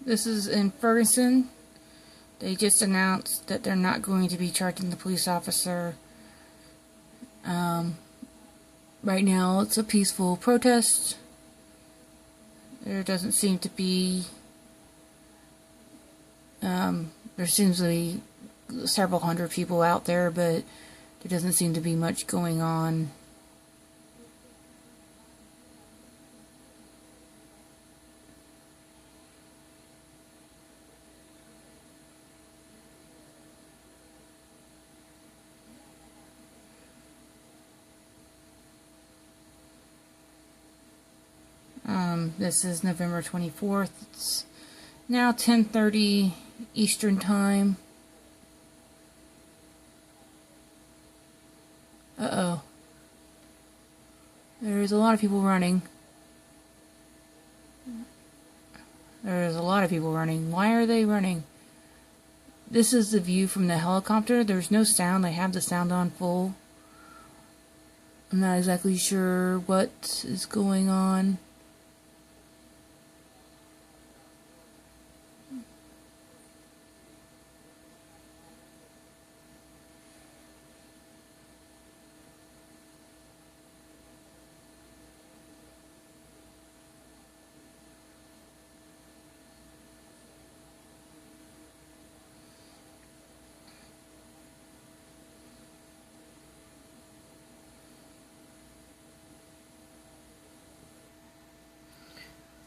This is in Ferguson. They just announced that they're not going to be charging the police officer. Right now it's a peaceful protest. There doesn't seem to be, there seems to be several hundred people out there, but there doesn't seem to be much going on. This is November 24th. It's now 10:30 Eastern Time. Uh-oh. There's a lot of people running. There's a lot of people running. Why are they running? This is the view from the helicopter. There's no sound. They have the sound on full. I'm not exactly sure what is going on.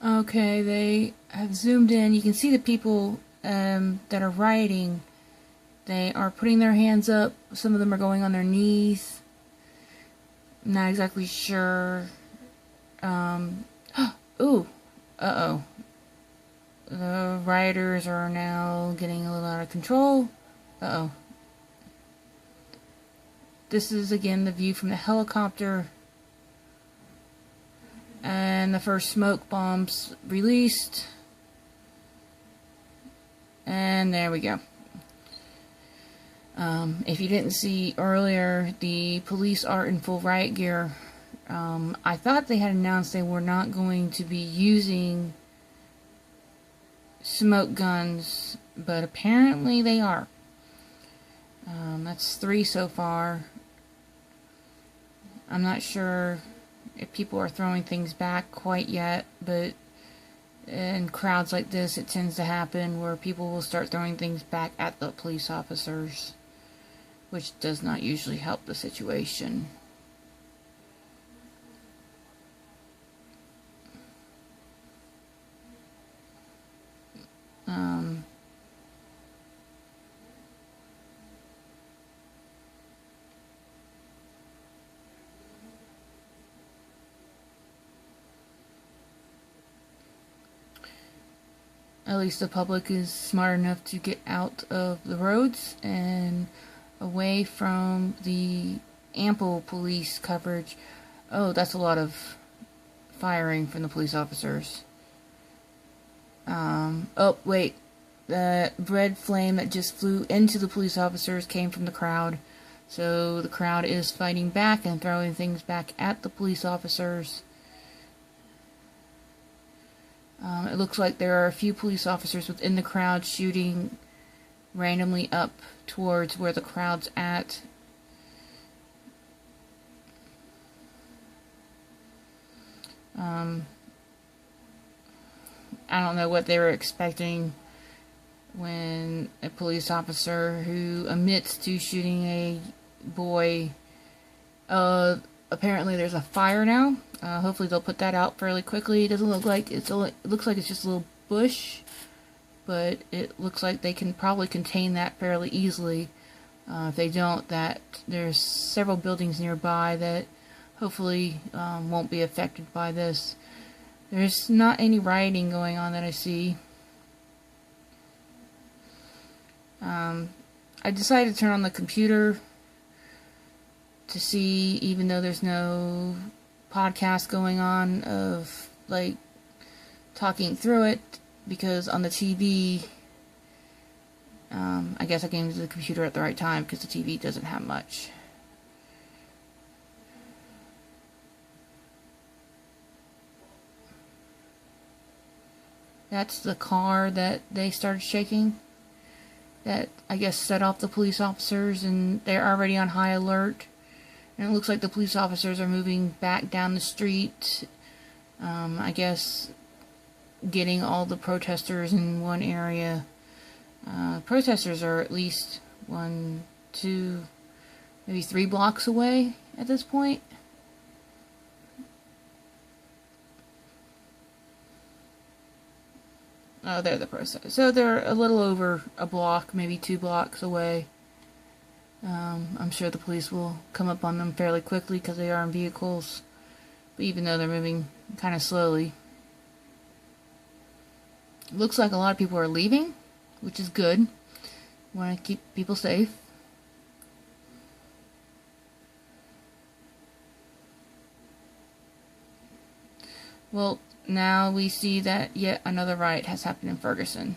Okay, they have zoomed in. You can see the people that are rioting. They are putting their hands up. Some of them are going on their knees. I'm not exactly sure. Ooh. Uh-oh. The rioters are now getting a little out of control. Uh-oh. This is again the view from the helicopter. And the first smoke bombs released. And there we go. If you didn't see earlier, the police are in full riot gear. I thought they had announced they were not going to be using smoke guns, but apparently they are. That's 3 so far. I'm not sure if people are throwing things back quite yet, but in crowds like this it tends to happen where people will start throwing things back at the police officers, which does not usually help the situation. At least the public is smart enough to get out of the roads and away from the ample police coverage. Oh, that's a lot of firing from the police officers. Oh, wait. The red flame that just flew into the police officers came from the crowd. So the crowd is fighting back and throwing things back at the police officers. It looks like there are a few police officers within the crowd shooting randomly up towards where the crowd's at. I don't know what they were expecting when a police officer who admits to shooting a boy. Apparently there's a fire now. Hopefully they'll put that out fairly quickly. It doesn't look like it looks like it's just a little bush, but it looks like they can probably contain that fairly easily. If they don't, that there's several buildings nearby that hopefully won't be affected by this. There's not any rioting going on that I see. I decided to turn on the computer to see, even though there's no podcast going on of like talking through it, because on the TV, I guess I came to the computer at the right time because the TV doesn't have much. That's the car that they started shaking. That, I guess, set off the police officers, and they're already on high alert. And it looks like the police officers are moving back down the street. I guess getting all the protesters in one area. Protesters are at least 1, 2, maybe 3 blocks away at this point. Oh, they're the protesters. So they're a little over a block, maybe 2 blocks away. I'm sure the police will come up on them fairly quickly because they are in vehicles. But even though they're moving kind of slowly. It looks like a lot of people are leaving, which is good. Want to keep people safe. Well, now we see that yet another riot has happened in Ferguson.